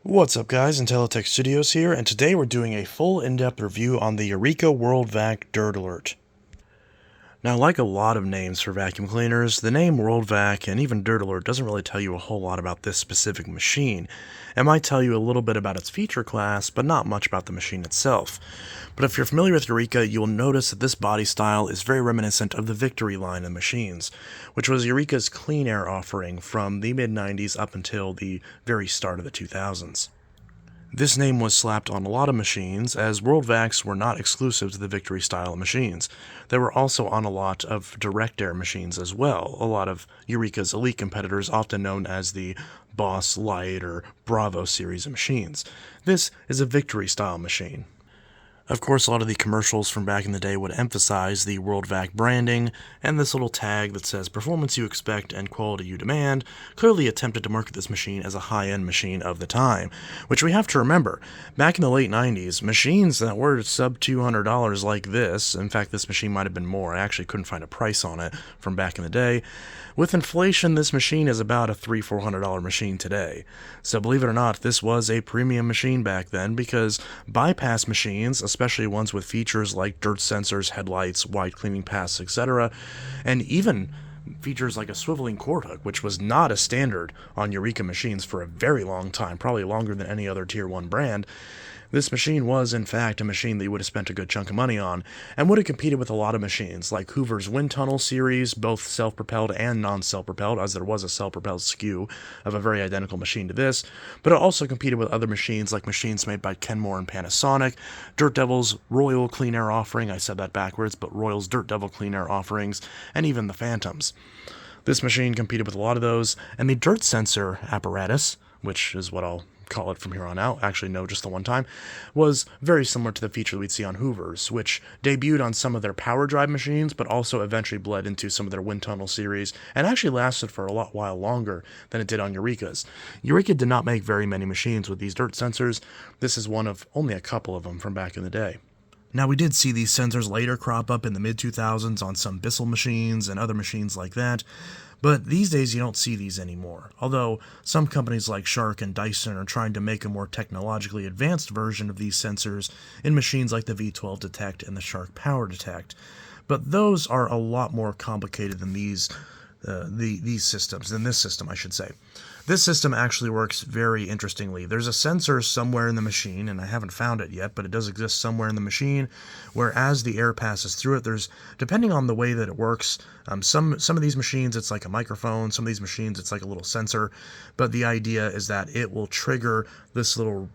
What's up guys, Intellitech Studios here, and today we're doing a full in-depth review on the Eureka WorldVac DirtAlert. Now, like a lot of names for vacuum cleaners, the name WorldVac and even DirtAlert doesn't really tell you a whole lot about this specific machine. It might tell you a little bit about its feature class, but not much about the machine itself. But if you're familiar with Eureka, you will notice that this body style is very reminiscent of the Victory line of machines, which was Eureka's clean air offering from the mid-90s up until the very start of the 2000s. This name was slapped on a lot of machines, as WorldVacs were not exclusive to the Victory style of machines. They were also on a lot of direct air machines as well, a lot of Eureka's elite competitors, often known as the Boss Light or Bravo series of machines. This is a Victory style machine. Of course, a lot of the commercials from back in the day would emphasize the WorldVac branding, and this little tag that says performance you expect and quality you demand clearly attempted to market this machine as a high-end machine of the time, which we have to remember. Back in the late 90s, machines that were sub $200 like this, in fact this machine might have been more, I actually couldn't find a price on it from back in the day. With inflation, this machine is about a $300-$400 machine today. So believe it or not, this was a premium machine back then, because bypass machines, especially ones with features like dirt sensors, headlights, wide cleaning paths, etc., and even features like a swiveling cord hook, which was not a standard on Eureka machines for a very long time, probably longer than any other Tier 1 brand. This machine was, in fact, a machine that you would have spent a good chunk of money on, and would have competed with a lot of machines, like Hoover's wind tunnel series, both self-propelled and non-self-propelled, as there was a self-propelled SKU of a very identical machine to this, but it also competed with other machines like machines made by Kenmore and Panasonic, Dirt Devil's Royal Clean Air offering, I said that backwards, but Royal's Dirt Devil Clean Air offerings, and even the Phantoms. This machine competed with a lot of those, and the dirt sensor apparatus, which is what I'll call it from here on out, actually no, just the one time, was very similar to the feature we'd see on Hoover's, which debuted on some of their power drive machines, but also eventually bled into some of their wind tunnel series, and actually lasted for a while longer than it did on Eureka's. Eureka did not make very many machines with these dirt sensors. This is one of only a couple of them from back in the day. Now, we did see these sensors later crop up in the mid-2000s on some Bissell machines and other machines like that, but these days you don't see these anymore, although some companies like Shark and Dyson are trying to make a more technologically advanced version of these sensors in machines like the V12 Detect and the Shark Power Detect. But those are a lot more complicated than these systems, than this system, I should say. This system actually works very interestingly. There's a sensor somewhere in the machine, and I haven't found it yet, but it does exist somewhere in the machine, where as the air passes through it, there's, depending on the way that it works, some of these machines it's like a microphone, some of these machines it's like a little sensor, but the idea is that it will trigger this little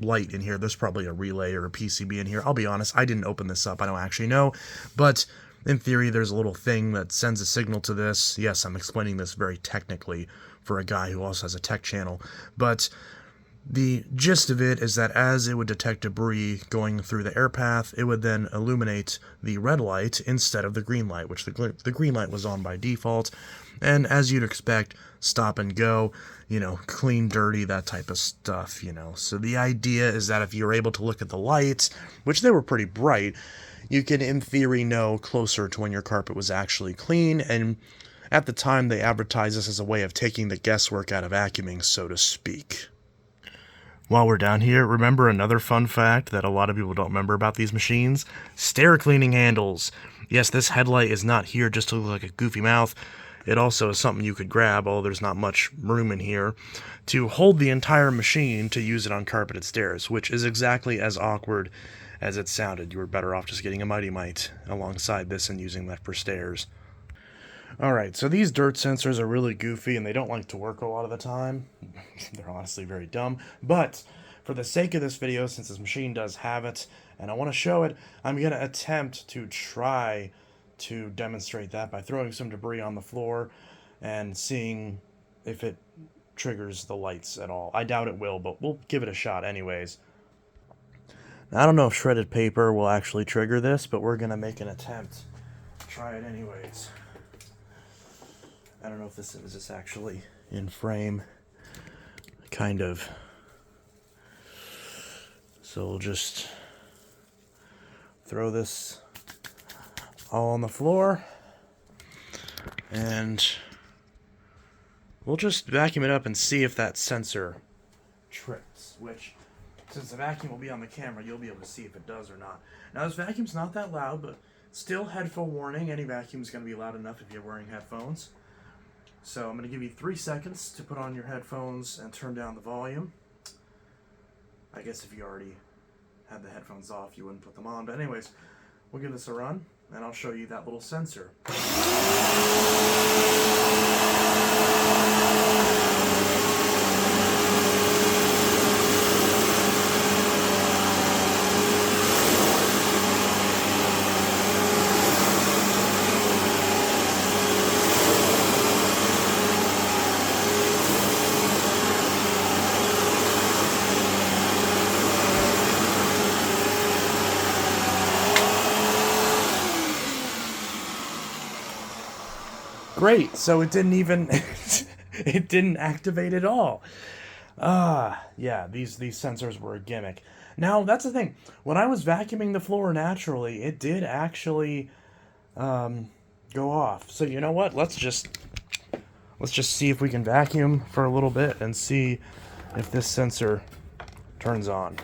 light in here. There's probably a relay or a PCB in here. I'll be honest, I didn't open this up, I don't actually know, but in theory, there's a little thing that sends a signal to this. Yes, I'm explaining this very technically for a guy who also has a tech channel, but the gist of it is that as it would detect debris going through the air path, it would then illuminate the red light instead of the green light, which the green light was on by default, and as you'd expect, stop and go, clean, dirty, that type of stuff, So the idea is that if you're able to look at the lights, which they were pretty bright, you can, in theory, know closer to when your carpet was actually clean, and at the time they advertised this as a way of taking the guesswork out of vacuuming, so to speak. While we're down here, remember another fun fact that a lot of people don't remember about these machines? Stair cleaning handles. Yes, this headlight is not here just to look like a goofy mouth. It also is something you could grab, although there's not much room in here, to hold the entire machine to use it on carpeted stairs, which is exactly as awkward as it sounded. You were better off just getting a Mighty Mite alongside this and using that for stairs. Alright, so these dirt sensors are really goofy and they don't like to work a lot of the time. They're honestly very dumb, but for the sake of this video, since this machine does have it, and I want to show it, I'm going to attempt to try to demonstrate that by throwing some debris on the floor and seeing if it triggers the lights at all. I doubt it will, but we'll give it a shot anyways. Now, I don't know if shredded paper will actually trigger this, but we're going to make an attempt. Try it anyways. I don't know if this is actually in frame. Kind of. So we'll just throw this all on the floor, and we'll just vacuum it up and see if that sensor trips, which, since the vacuum will be on the camera, you'll be able to see if it does or not. Now, this vacuum's not that loud, but still headphone warning. Any vacuum's going to be loud enough if you're wearing headphones. So I'm going to give you 3 seconds to put on your headphones and turn down the volume. I guess if you already had the headphones off, you wouldn't put them on. But anyways, we'll give this a run, and I'll show you that little sensor. Great, so it didn't even, it didn't activate at all. Yeah, these sensors were a gimmick. Now, that's the thing. When I was vacuuming the floor naturally, it did actually go off. So you know what? Let's just see if we can vacuum for a little bit and see if this sensor turns on.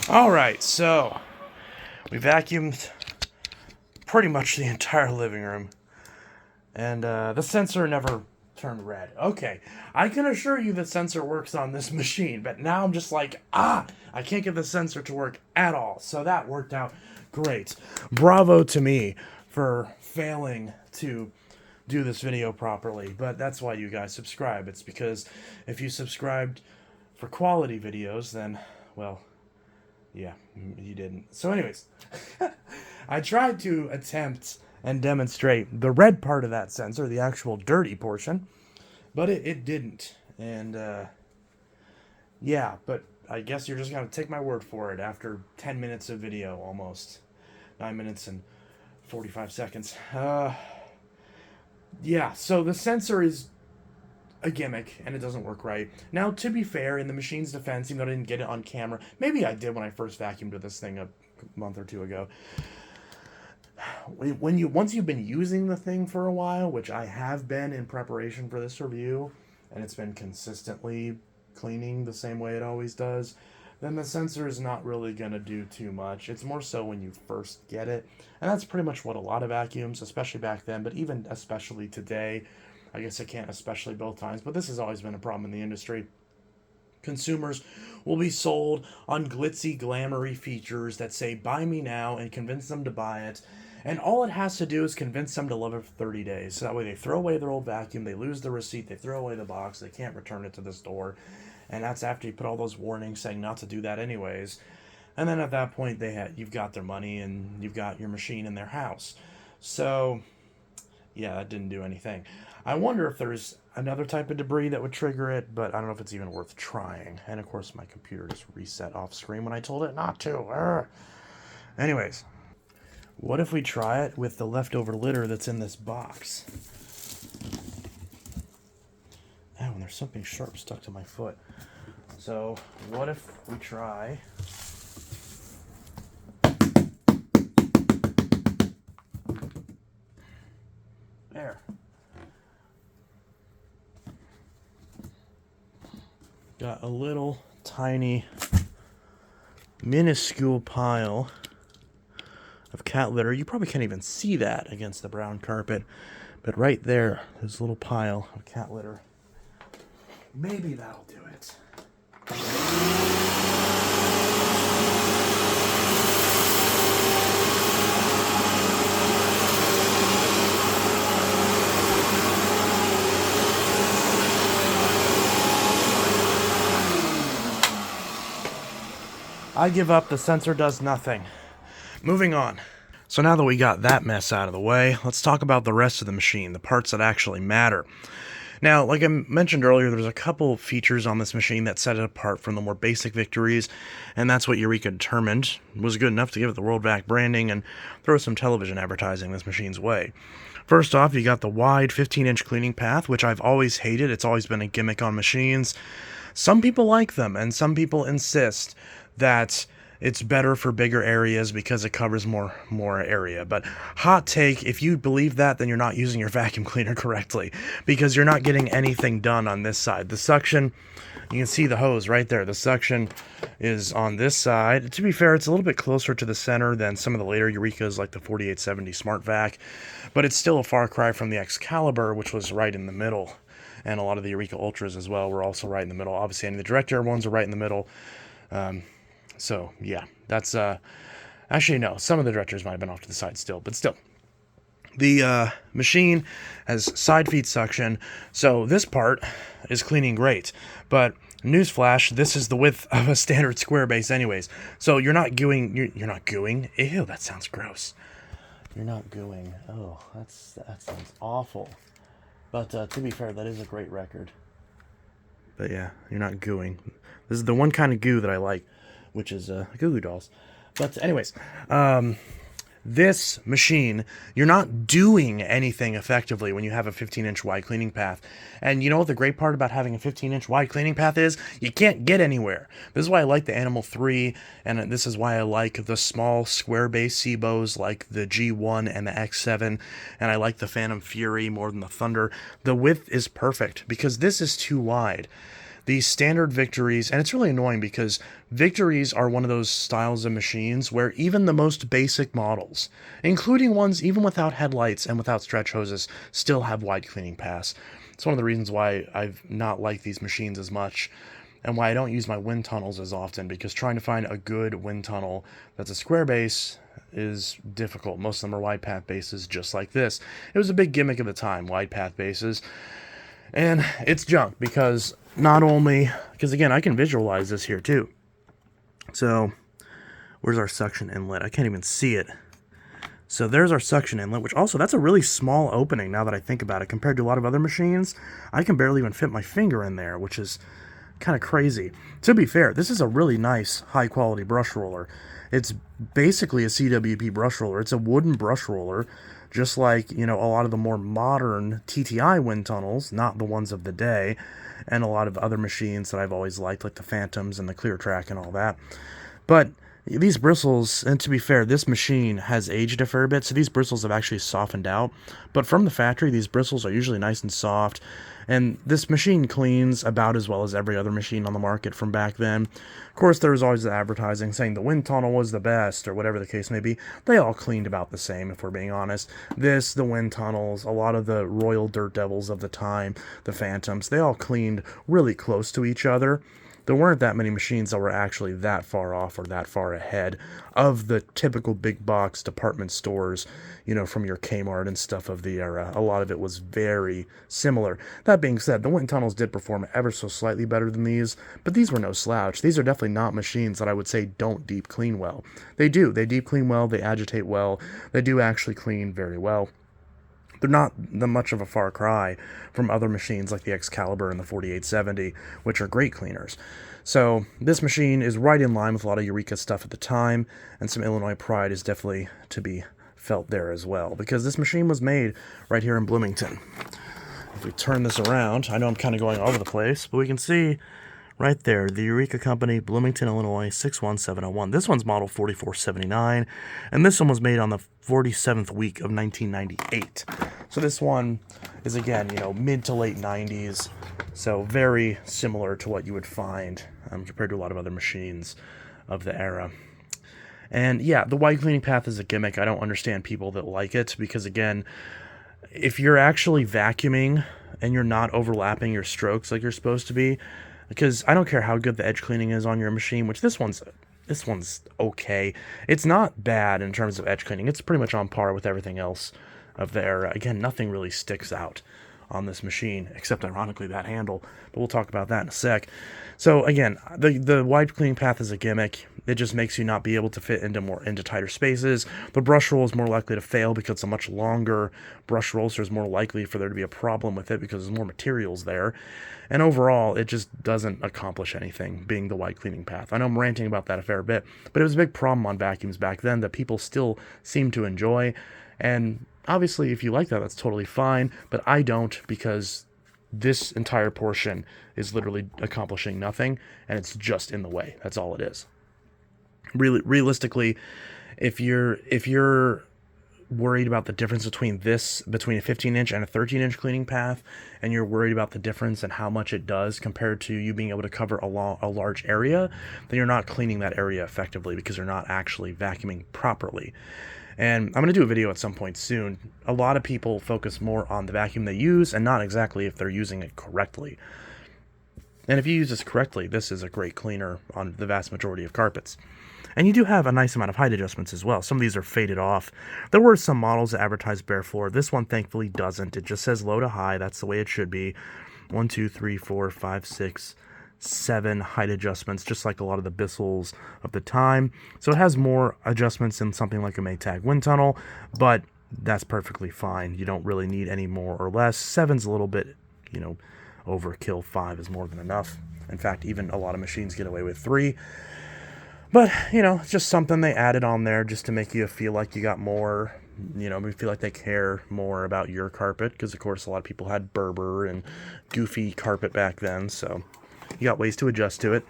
Alright, so we vacuumed pretty much the entire living room, and the sensor never turned red. Okay, I can assure you the sensor works on this machine, but now I'm just like, I can't get the sensor to work at all. So that worked out great. Bravo to me for failing to do this video properly, but that's why you guys subscribe. It's because if you subscribed for quality videos, then, well, yeah, you didn't. So anyways, I tried to attempt and demonstrate the red part of that sensor, the actual dirty portion, but it didn't. And yeah, but I guess you're just going to take my word for it after 10 minutes of video, almost 9 minutes and 45 seconds. Yeah, so the sensor is a gimmick, and it doesn't work right. Now, to be fair, in the machine's defense, even though I didn't get it on camera, maybe I did when I first vacuumed with this thing a month or two ago. once you've been using the thing for a while, which I have been in preparation for this review, and it's been consistently cleaning the same way it always does, then the sensor is not really going to do too much. It's more so when you first get it, and that's pretty much what a lot of vacuums, especially back then, but even especially today, I guess I can't especially both times, but this has always been a problem in the industry. Consumers will be sold on glitzy, glamoury features that say, buy me now, and convince them to buy it. And all it has to do is convince them to love it for 30 days. So that way they throw away their old vacuum, they lose the receipt, they throw away the box, they can't return it to the store. And that's after you put all those warnings saying not to do that anyways. And then at that point, you've got their money and you've got your machine in their house. So, yeah, that didn't do anything. I wonder if there's another type of debris that would trigger it, but I don't know if it's even worth trying. And of course, my computer just reset off screen when I told it not to. Urgh. Anyways, what if we try it with the leftover litter that's in this box? Oh, and there's something sharp stuck to my foot. So, what if we try... There. Got a little tiny, minuscule pile of cat litter. You probably can't even see that against the brown carpet, but right there, there's a little pile of cat litter. Maybe that'll do it. I give up. The sensor does nothing. Moving on. So now that we got that mess out of the way, let's talk about the rest of the machine, the parts that actually matter. Now, like I mentioned earlier, there's a couple features on this machine that set it apart from the more basic Victories, and that's what Eureka determined was good enough to give it the WorldVac branding and throw some television advertising this machine's way. First off, you got the wide 15-inch cleaning path, which I've always hated. It's always been a gimmick on machines. Some people like them, and some people insist that it's better for bigger areas because it covers more area. But hot take, if you believe that, then you're not using your vacuum cleaner correctly, because you're not getting anything done on this side. The suction, you can see the hose right there. The suction is on this side. To be fair, it's a little bit closer to the center than some of the later Eurekas like the 4870 Smart Vac, but it's still a far cry from the Excalibur, which was right in the middle. And a lot of the Eureka Ultras as well were also right in the middle. Obviously, any of the direct air ones are right in the middle. So, yeah, that's, actually, no, some of the directors might have been off to the side still, but still. The machine has side feed suction, so this part is cleaning great, but newsflash, this is the width of a standard square base anyways, so you're not gooing, you're not gooing, ew, that sounds gross. You're not gooing, oh, that sounds awful, but to be fair, that is a great record. But yeah, you're not gooing. This is the one kind of goo that I like, which is Goo Goo Dolls. But anyways, this machine, you're not doing anything effectively when you have a 15-inch wide cleaning path. And you know what the great part about having a 15-inch wide cleaning path is? You can't get anywhere. This is why I like the Animal 3, and this is why I like the small square base Seabos like the G1 and the X7, and I like the Phantom Fury more than the Thunder. The width is perfect because this is too wide. These standard Victories, and it's really annoying because Victories are one of those styles of machines where even the most basic models, including ones even without headlights and without stretch hoses, still have wide cleaning paths. It's one of the reasons why I've not liked these machines as much and why I don't use my wind tunnels as often, because trying to find a good wind tunnel that's a square base is difficult. Most of them are wide path bases just like this. It was a big gimmick of the time, wide path bases. And it's junk because not only, because again, I can visualize this here too. So where's our suction inlet? I can't even see it. So there's our suction inlet, which also, that's a really small opening now that I think about it. Compared to a lot of other machines, I can barely even fit my finger in there, which is kind of crazy. To be fair, this is a really nice, high-quality brush roller. It's basically a CWP brush roller. It's a wooden brush roller, just like, you know, a lot of the more modern TTI wind tunnels, not the ones of the day, and a lot of other machines that I've always liked, like the Phantoms and the Clear Track and all that. But These bristles, and to be fair, this machine has aged a fair bit, so these bristles have actually softened out. But from the factory, these bristles are usually nice and soft, and this machine cleans about as well as every other machine on the market from back then. Of course, there was always the advertising saying the wind tunnel was the best, or whatever the case may be. They all cleaned about the same, if we're being honest. This, the wind tunnels, a lot of the Royal Dirt Devils of the time, the Phantoms, they all cleaned really close to each other. There weren't that many machines that were actually that far off or that far ahead of the typical big box department stores, you know, from your Kmart and stuff of the era. A lot of it was very similar. That being said, the wind tunnels did perform ever so slightly better than these, but these were no slouch. These are definitely not machines that I would say don't deep clean well. They do. They deep clean well. They agitate well. They do actually clean very well. They're not much of a far cry from other machines like the Excalibur and the 4870, which are great cleaners. So this machine is right in line with a lot of Eureka stuff at the time, and some Illinois pride is definitely to be felt there as well, because this machine was made right here in Bloomington. If we turn this around, I know I'm kind of going all over the place, but we can see right there, the Eureka Company, Bloomington, Illinois, 61701. This one's model 4479, and this one was made on the 47th week of 1998. So this one is, again, you know, mid to late 90s, so very similar to what you would find compared to a lot of other machines of the era. And yeah, the wide cleaning path is a gimmick. I don't understand people that like it, because again, if you're actually vacuuming and you're not overlapping your strokes like you're supposed to be, because I don't care how good the edge cleaning is on your machine, which this one's okay. It's not bad in terms of edge cleaning. It's pretty much on par with everything else of the era. Again, nothing really sticks out on this machine, except ironically that handle, but we'll talk about that in a sec. So again, the wide cleaning path is a gimmick. It just makes you not be able to fit into tighter spaces. The brush roll is more likely to fail because it's a much longer brush roll, so there's more likely for there to be a problem with it because there's more materials there. And overall, it just doesn't accomplish anything, being the wide cleaning path. I know I'm ranting about that a fair bit, but it was a big problem on vacuums back then that people still seem to enjoy. And obviously, if you like that, that's totally fine, but I don't, because this entire portion is literally accomplishing nothing, and it's just in the way. That's all it is. Really, realistically, if you're worried about the difference between a 15-inch and a 13-inch cleaning path, and you're worried about the difference and how much it does compared to you being able to cover a large area, then you're not cleaning that area effectively because you're not actually vacuuming properly. And I'm going to do a video at some point soon. A lot of people focus more on the vacuum they use and not exactly if they're using it correctly. And if you use this correctly, this is a great cleaner on the vast majority of carpets. And you do have a nice amount of height adjustments as well. Some of these are faded off. There were some models that advertise bare floor. This one thankfully doesn't. It just says low to high. That's the way it should be. 1, 2, 3, 4, 5, 6, 7 height adjustments, just like a lot of the Bissels of the time. So it has more adjustments than something like a Maytag wind tunnel, but that's perfectly fine. You don't really need any more or less. 7's a little bit, you know, overkill. 5 is more than enough. In fact, even a lot of machines get away with 3. But, you know, it's just something they added on there just to make you feel like you got more, you know, feel like they care more about your carpet, because, of course, a lot of people had Berber and goofy carpet back then, so you got ways to adjust to it.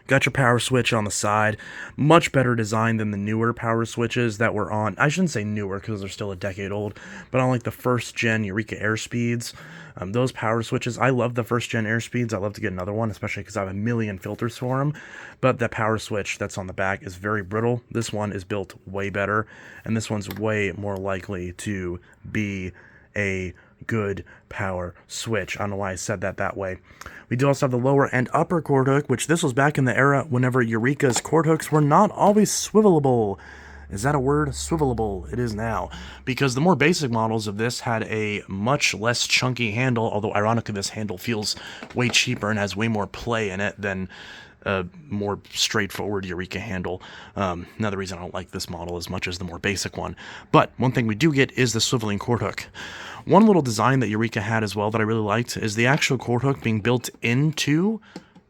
Got your power switch on the side. Much better design than the newer power switches that were on. I shouldn't say newer because they're still a decade old, but on like the first gen Eureka Airspeeds, those power switches, I love the first gen Airspeeds. I love to get another one, especially because I have a million filters for them. But the power switch that's on the back is very brittle. This one is built way better, and this one's way more likely to be a good power switch. I don't know why I said that way. We do also have the lower and upper cord hook, which this was back in the era whenever Eureka's cord hooks were not always swivelable. Is that a word? Swivelable. It is now. Because the more basic models of this had a much less chunky handle, although ironically this handle feels way cheaper and has way more play in it than a more straightforward Eureka handle. Another reason I don't like this model as much as the more basic one. But one thing we do get is the swiveling cord hook. One little design that Eureka had as well that I really liked is the actual cord hook being built into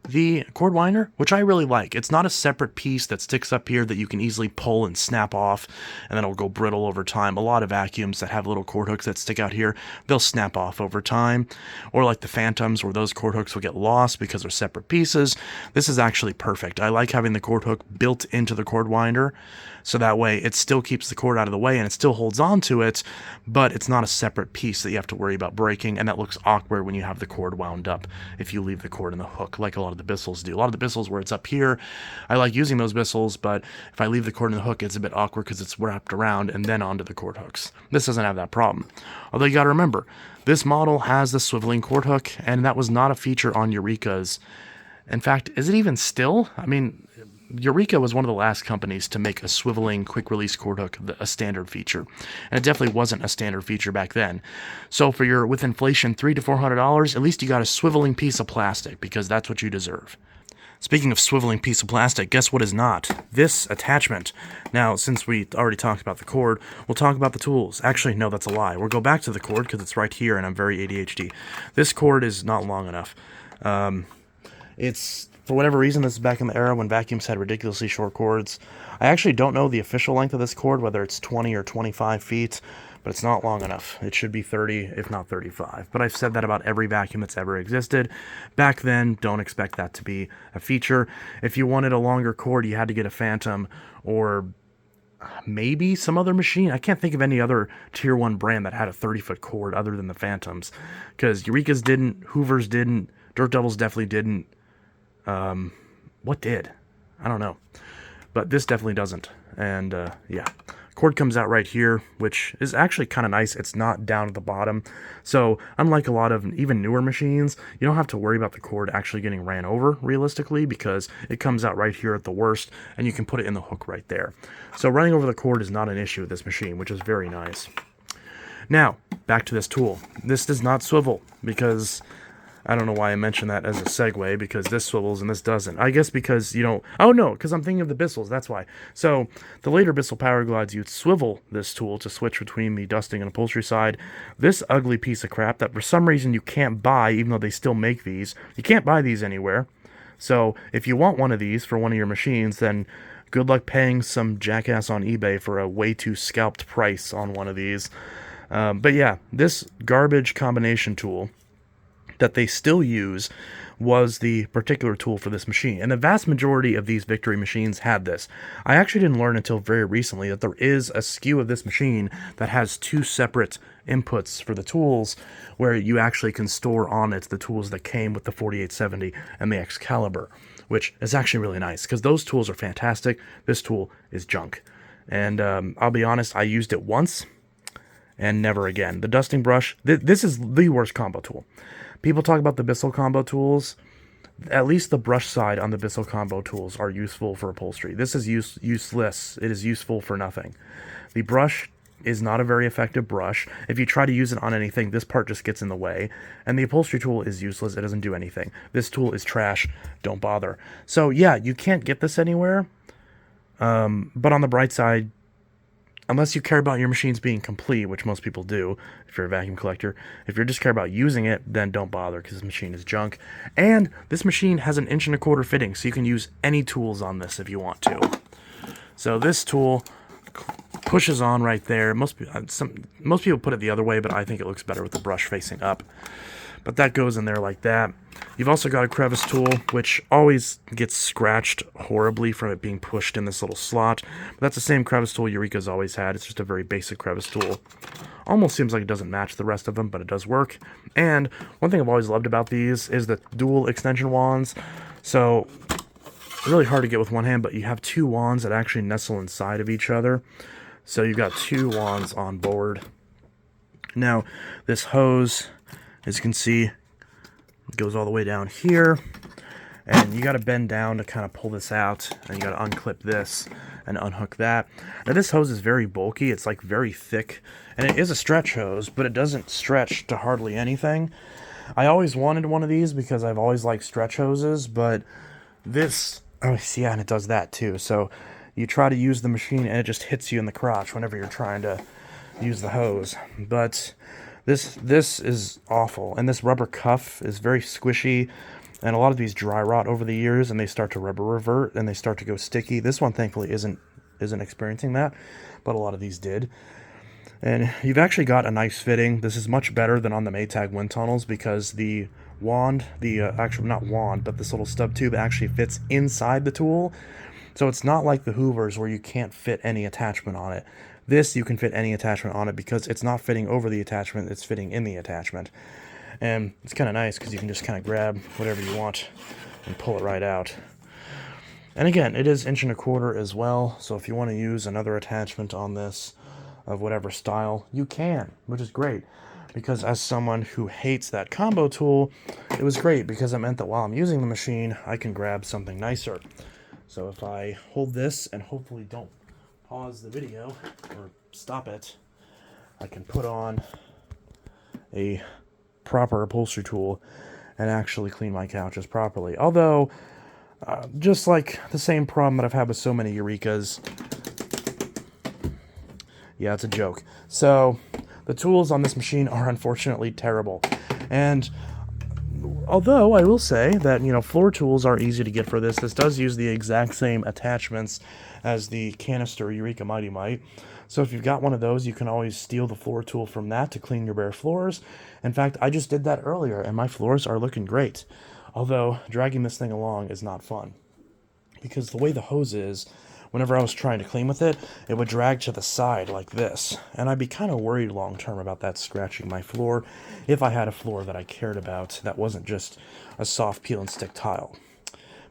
the cord winder, which I really like. It's not a separate piece that sticks up here that you can easily pull and snap off, and then it'll go brittle over time. A lot of vacuums that have little cord hooks that stick out here, they'll snap off over time. Or like the Phantoms, where those cord hooks will get lost because they're separate pieces. This is actually perfect. I like having the cord hook built into the cord winder, so that way it still keeps the cord out of the way and it still holds on to it, but it's not a separate piece that you have to worry about breaking, and that looks awkward when you have the cord wound up if you leave the cord in the hook, like a lot of the Bissels do. A lot of the Bissels where it's up here, I like using those Bissels, but if I leave the cord in the hook, it's a bit awkward because it's wrapped around and then onto the cord hooks. This doesn't have that problem. Although you gotta remember, this model has the swiveling cord hook, and that was not a feature on Eureka's. In fact, is it even still? I mean, Eureka was one of the last companies to make a swiveling quick-release cord hook a standard feature, and it definitely wasn't a standard feature back then. So for your, with inflation, $300 to $400, at least you got a swiveling piece of plastic, because that's what you deserve. Speaking of swiveling piece of plastic, guess what is not? This attachment. Now, since we already talked about the cord, we'll talk about the tools. Actually, no, that's a lie. We'll go back to the cord because it's right here, and I'm very ADHD. This cord is not long enough. It's, for whatever reason, this is back in the era when vacuums had ridiculously short cords. I actually don't know the official length of this cord, whether it's 20 or 25 feet, but it's not long enough. It should be 30, if not 35. But I've said that about every vacuum that's ever existed. Back then, don't expect that to be a feature. If you wanted a longer cord, you had to get a Phantom or maybe some other machine. I can't think of any other tier 1 brand that had a 30-foot cord other than the Phantoms, because Eureka's didn't, Hoover's didn't, Dirt Devils definitely didn't. What did? I don't know. But this definitely doesn't. And, yeah. Cord comes out right here, which is actually kind of nice. It's not down at the bottom. So, unlike a lot of even newer machines, you don't have to worry about the cord actually getting ran over, realistically, because it comes out right here at the worst, and you can put it in the hook right there. So, running over the cord is not an issue with this machine, which is very nice. Now, back to this tool. This does not swivel, because I don't know why I mentioned that as a segue, because this swivels and this doesn't. I guess because you don't... Oh, no, because I'm thinking of the Bissels, that's why. So, the later Bissell Power Glides, you'd swivel this tool to switch between the dusting and upholstery side. This ugly piece of crap that for some reason you can't buy, even though they still make these. You can't buy these anywhere. So, if you want one of these for one of your machines, then good luck paying some jackass on eBay for a way too scalped price on one of these. But yeah, this garbage combination tool that they still use was the particular tool for this machine. And the vast majority of these Victory machines had this. I actually didn't learn until very recently that there is a SKU of this machine that has two separate inputs for the tools, where you actually can store on it the tools that came with the 4870 and the Excalibur, which is actually really nice, because those tools are fantastic. This tool is junk. And I'll be honest, I used it once and never again. The dusting brush, this is the worst combo tool. People talk about the Bissell combo tools. At least the brush side on the Bissell combo tools are useful for upholstery. This is useless. It is useful for nothing. The brush is not a very effective brush. If you try to use it on anything, this part just gets in the way. And the upholstery tool is useless. It doesn't do anything. This tool is trash. Don't bother. So yeah, you can't get this anywhere. But on the bright side, unless you care about your machines being complete, which most people do if you're a vacuum collector, if you just care about using it, then don't bother, because this machine is junk. And this machine has an 1 1/4 fitting, so you can use any tools on this if you want to. So this tool pushes on right there. Most people put it the other way, but I think it looks better with the brush facing up. But that goes in there like that. You've also got a crevice tool, which always gets scratched horribly from it being pushed in this little slot. But that's the same crevice tool Eureka's always had. It's just a very basic crevice tool. Almost seems like it doesn't match the rest of them, but it does work. And one thing I've always loved about these is the dual extension wands. So, really hard to get with one hand, but you have two wands that actually nestle inside of each other. So you've got two wands on board. Now, this hose, as you can see, it goes all the way down here, and you got to bend down to kind of pull this out, and you got to unclip this and unhook that. Now this hose is very bulky. It's like very thick, and it is a stretch hose, but it doesn't stretch to hardly anything. I always wanted one of these because I've always liked stretch hoses, but this, oh yeah, and it does that too. So you try to use the machine and it just hits you in the crotch whenever you're trying to use the hose. But this is awful, and this rubber cuff is very squishy. And a lot of these dry rot over the years, and they start to rubber revert, and they start to go sticky. This one, thankfully, isn't experiencing that, but a lot of these did. And you've actually got a nice fitting. This is much better than on the Maytag wind tunnels because the wand, actually not wand, but this little stub tube actually fits inside the tool. So it's not like the Hoovers where you can't fit any attachment on it. This, you can fit any attachment on it because it's not fitting over the attachment, it's fitting in the attachment. And it's kind of nice because you can just kind of grab whatever you want and pull it right out. And again, it is 1.25 inches as well, so if you want to use another attachment on this of whatever style, you can, which is great. Because as someone who hates that combo tool, it was great because it meant that while I'm using the machine, I can grab something nicer. So if I hold this and hopefully don't pause the video or stop it, I can put on a proper upholstery tool and actually clean my couches properly. Although, just like the same problem that I've had with so many Eurekas, yeah, it's a joke. So the tools on this machine are unfortunately terrible. And although I will say that, floor tools are easy to get for this. This does use the exact same attachments as the canister Eureka Mighty Mite. So if you've got one of those, you can always steal the floor tool from that to clean your bare floors. In fact, I just did that earlier, and my floors are looking great. Although, dragging this thing along is not fun. Because the way the hose is, whenever I was trying to clean with it, it would drag to the side like this. And I'd be kind of worried long term about that scratching my floor if I had a floor that I cared about that wasn't just a soft peel and stick tile.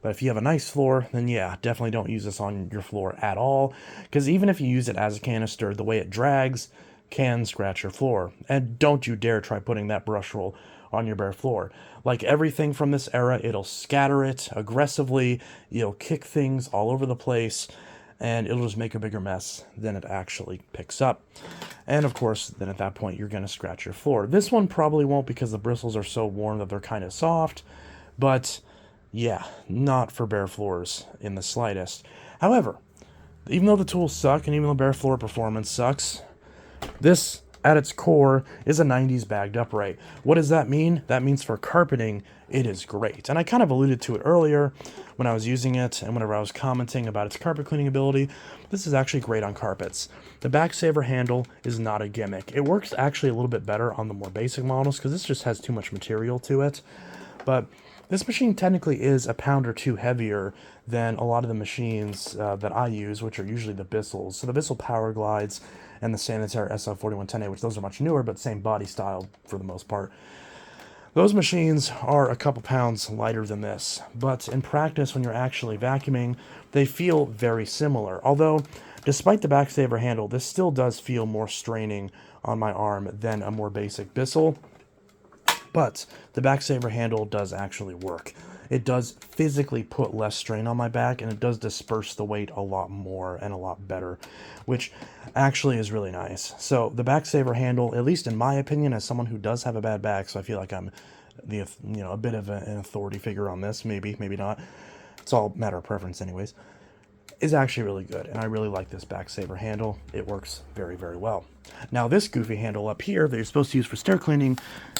But if you have a nice floor, then yeah, definitely don't use this on your floor at all. Because even if you use it as a canister, the way it drags can scratch your floor. And don't you dare try putting that brush roll on your bare floor. Like everything from this era, it'll scatter it aggressively, you'll kick things all over the place, and it'll just make a bigger mess than it actually picks up. And of course, then at that point, you're going to scratch your floor. This one probably won't because the bristles are so worn that they're kind of soft, but yeah, not for bare floors in the slightest. However, even though the tools suck and even though bare floor performance sucks, this, at its core, is a 90s bagged upright. What does that mean? That means for carpeting, it is great. And I kind of alluded to it earlier when I was using it and whenever I was commenting about its carpet cleaning ability. This is actually great on carpets. The back saver handle is not a gimmick. It works actually a little bit better on the more basic models because this just has too much material to it. But this machine technically is a pound or two heavier than a lot of the machines that I use, which are usually the Bissels. So the Bissell Power Glides and the Sanitaire SL4110A, which those are much newer, but same body style for the most part. Those machines are a couple pounds lighter than this, but in practice, when you're actually vacuuming, they feel very similar. Although, despite the back saver handle, this still does feel more straining on my arm than a more basic Bissell. But the back saver handle does actually work. It does physically put less strain on my back, and it does disperse the weight a lot more and a lot better, which actually is really nice. So the back saver handle, at least in my opinion, as someone who does have a bad back, so I feel like I'm a bit of an authority figure on this, maybe not. It's all a matter of preference anyways. Is actually really good, and I really like this back saver handle. It works very, very well. Now this goofy handle up here that you're supposed to use for stair cleaning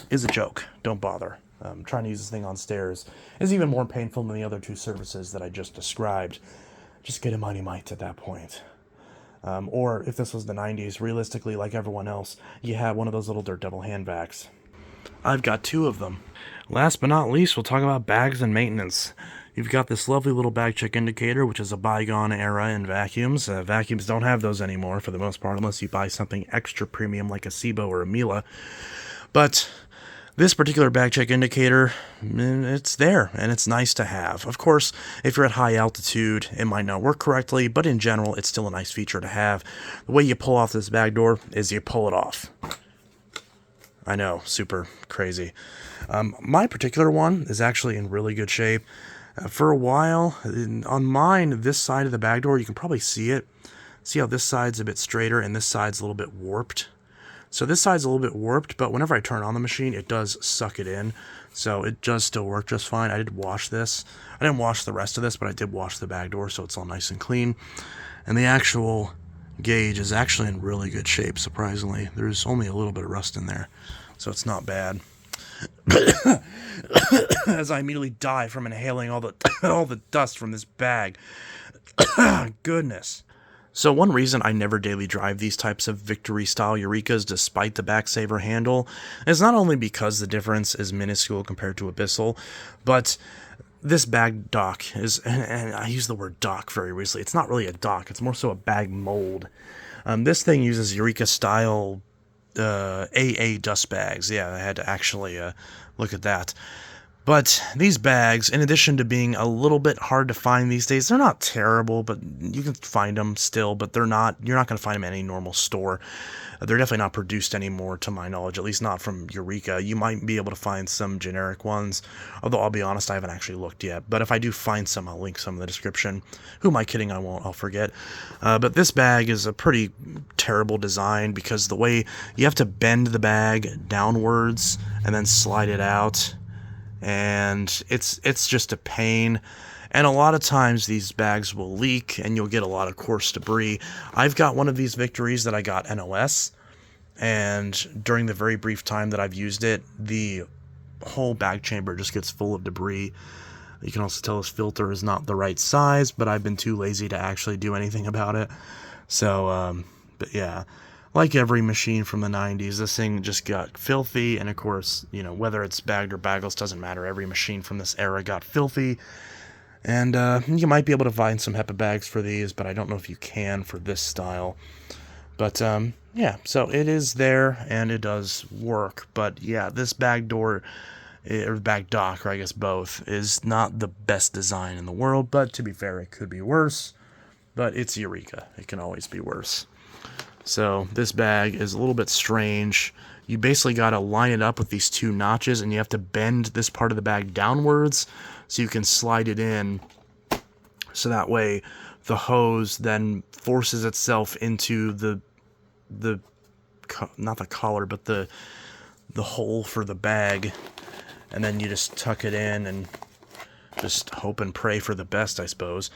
is a joke. Don't bother. Trying to use this thing on stairs is even more painful than the other two surfaces that I just described. Just get a Mighty Mite at that point. Or if this was the 90s, realistically, like everyone else, you had one of those little Dirt Devil hand vacs. I've got two of them. Last but not least, we'll talk about bags and maintenance. You've got this lovely little bag check indicator, which is a bygone era in vacuums. Vacuums don't have those anymore for the most part, unless you buy something extra premium like a Sebo or a Miele. But this particular bag check indicator, it's there, and it's nice to have. Of course, if you're at high altitude, it might not work correctly, but in general, it's still a nice feature to have. The way you pull off this bag door is you pull it off. I know, super crazy. My particular one is actually in really good shape. For a while, on mine, this side of the bag door, you can probably see it. See how this side's a bit straighter and this side's a little bit warped? So this side's a little bit warped, but whenever I turn on the machine, it does suck it in. So it does still work just fine. I did wash this. I didn't wash the rest of this, but I did wash the bag door, so it's all nice and clean. And the actual gauge is actually in really good shape, surprisingly. There's only a little bit of rust in there, so it's not bad. as I immediately die from inhaling all the all the dust from this bag. Goodness. So one reason I never daily drive these types of Victory-style Eurekas despite the backsaver handle is not only because the difference is minuscule compared to Abyssal, but this bag dock is, and I use the word dock very loosely, it's not really a dock, it's more so a bag mold. This thing uses Eureka-style AA dust bags. Yeah, I had to actually look at that. But these bags, in addition to being a little bit hard to find these days, they're not terrible, but you can find them still, but you're not going to find them in any normal store. They're definitely not produced anymore, to my knowledge, at least not from Eureka. You might be able to find some generic ones, although I'll be honest, I haven't actually looked yet. But if I do find some, I'll link some in the description. Who am I kidding? I won't. I'll forget. But this bag is a pretty terrible design because the way you have to bend the bag downwards and then slide it out, and it's just a pain. And a lot of times these bags will leak and you'll get a lot of coarse debris. I've got one of these Victories that I got NOS, and during the very brief time that I've used it, the whole bag chamber just gets full of debris. You can also tell this filter is not the right size, but I've been too lazy to actually do anything about it. So, but yeah, like every machine from the 90s, this thing just got filthy. And of course, you know, whether it's bagged or bagless doesn't matter. Every machine from this era got filthy. And you might be able to find some HEPA bags for these, but I don't know if you can for this style. But yeah, so it is there and it does work. But yeah, this bag door, or bag dock, or I guess both, is not the best design in the world. But to be fair, it could be worse. But it's Eureka. It can always be worse. So this bag is a little bit strange. You basically got to line it up with these two notches, and you have to bend this part of the bag downwards so you can slide it in. So that way the hose then forces itself into the not the collar, but the hole for the bag. And then you just tuck it in and just hope and pray for the best, I suppose.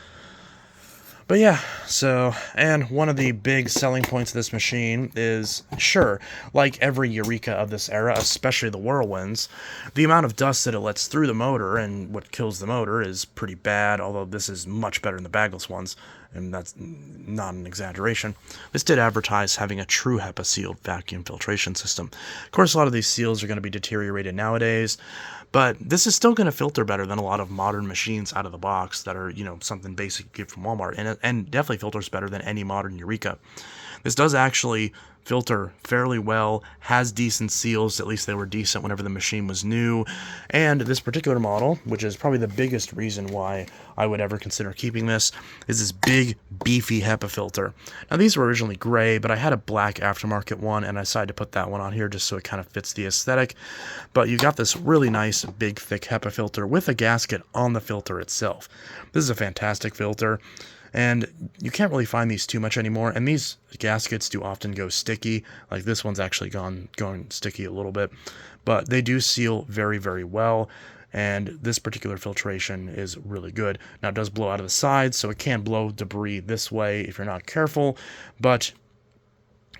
But yeah, so, and one of the big selling points of this machine is, sure, like every Eureka of this era, especially the Whirlwinds, the amount of dust that it lets through the motor and what kills the motor is pretty bad, although this is much better than the bagless ones, and that's not an exaggeration. This did advertise having a true HEPA sealed vacuum filtration system. Of course, a lot of these seals are going to be deteriorated nowadays, but this is still going to filter better than a lot of modern machines out of the box that are, you know, something basic you get from Walmart, and definitely filters better than any modern Eureka. This does actually filter fairly well, has decent seals, at least they were decent whenever the machine was new, and this particular model, which is probably the biggest reason why I would ever consider keeping this, is this big, beefy HEPA filter. Now these were originally gray, but I had a black aftermarket one, and I decided to put that one on here just so it kind of fits the aesthetic. But you got this really nice, big, thick HEPA filter with a gasket on the filter itself. This is a fantastic filter. And you can't really find these too much anymore, and these gaskets do often go sticky. Like this one's actually going sticky a little bit, but they do seal very, very well, and this particular filtration is really good. Now it does blow out of the sides, so it can blow debris this way if you're not careful, but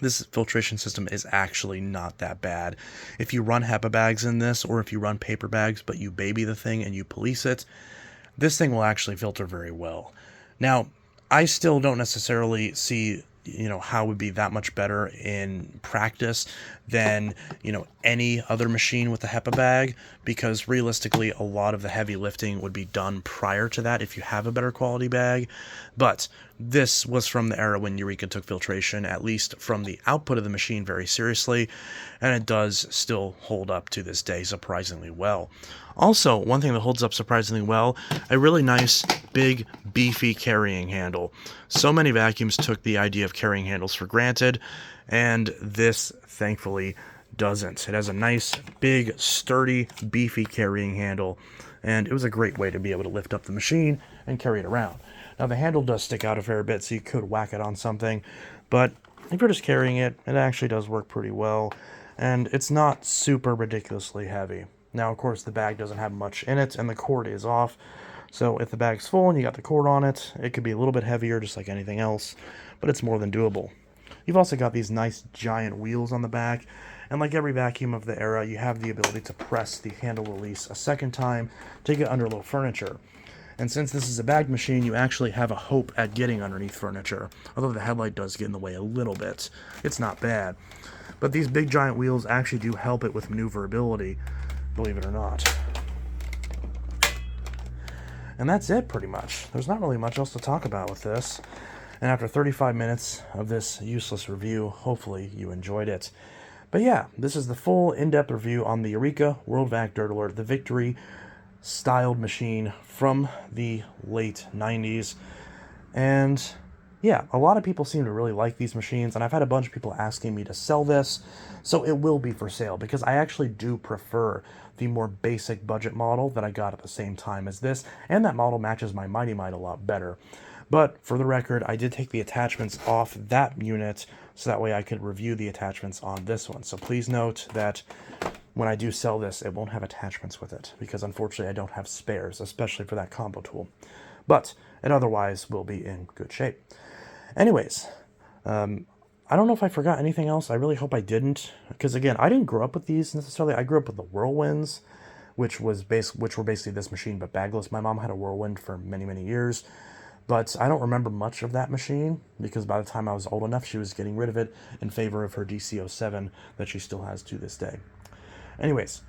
this filtration system is actually not that bad. If you run HEPA bags in this, or if you run paper bags but you baby the thing and you police it, this thing will actually filter very well. Now, I still don't necessarily see, you know, how it would be that much better in practice than, you know, any other machine with a HEPA bag, because realistically a lot of the heavy lifting would be done prior to that if you have a better quality bag. But this was from the era when Eureka took filtration, at least from the output of the machine, very seriously, and it does still hold up to this day surprisingly well. Also, one thing that holds up surprisingly well, a really nice, big, beefy carrying handle. So many vacuums took the idea of carrying handles for granted, and this, thankfully, doesn't. It has a nice, big, sturdy, beefy carrying handle, and it was a great way to be able to lift up the machine and carry it around. Now, the handle does stick out a fair bit, so you could whack it on something, but if you're just carrying it, it actually does work pretty well, and it's not super ridiculously heavy. Now, of course, the bag doesn't have much in it, and the cord is off. So if the bag's full and you got the cord on it, it could be a little bit heavier, just like anything else, but it's more than doable. You've also got these nice giant wheels on the back, and like every vacuum of the era, you have the ability to press the handle release a second time to get under low furniture. And since this is a bag machine, you actually have a hope at getting underneath furniture, although the headlight does get in the way a little bit. It's not bad. But these big giant wheels actually do help it with maneuverability, believe it or not. And that's it, pretty much. There's not really much else to talk about with this. And after 35 minutes of this useless review, hopefully you enjoyed it. But yeah, this is the full in-depth review on the Eureka WorldVac DirtAlert, the Victory styled machine from the late 90s. And yeah, a lot of people seem to really like these machines, and I've had a bunch of people asking me to sell this, so it will be for sale, because I actually do prefer the more basic budget model that I got at the same time as this, and that model matches my Mighty Might a lot better. But for the record, I did take the attachments off that unit, so that way I could review the attachments on this one. So please note that when I do sell this, it won't have attachments with it, because unfortunately I don't have spares, especially for that combo tool. But it otherwise will be in good shape. Anyways, I don't know if I forgot anything else. I really hope I didn't, because again, I didn't grow up with these necessarily. I grew up with the Whirlwinds, which were basically this machine but bagless. My mom had a Whirlwind for many, many years, but I don't remember much of that machine, because by the time I was old enough, she was getting rid of it in favor of her DC-07 that she still has to this day. Anyways,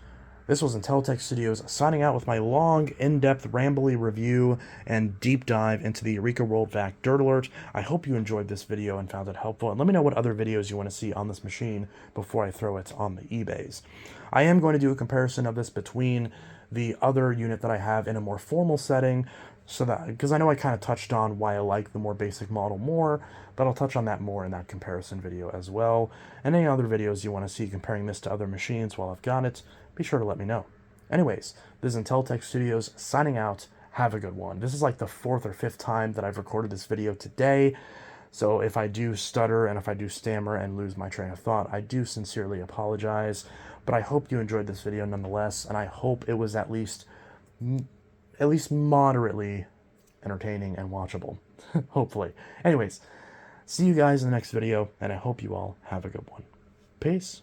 this was Intellitech Studios signing out with my long, in-depth, rambly review and deep dive into the Eureka WorldVac DirtAlert. I hope you enjoyed this video and found it helpful, and let me know what other videos you want to see on this machine before I throw it on the eBays. I am going to do a comparison of this between the other unit that I have in a more formal setting, so that, because I know I kind of touched on why I like the more basic model more, but I'll touch on that more in that comparison video as well. And any other videos you want to see comparing this to other machines while I've got it, be sure to let me know. Anyways, this is Intellitech Studios signing out. Have a good one. This is like the 4th or 5th time that I've recorded this video today, so if I do stutter and if I do stammer and lose my train of thought, I do sincerely apologize. But I hope you enjoyed this video nonetheless, and I hope it was at least moderately entertaining and watchable. Hopefully. Anyways, see you guys in the next video, and I hope you all have a good one. Peace.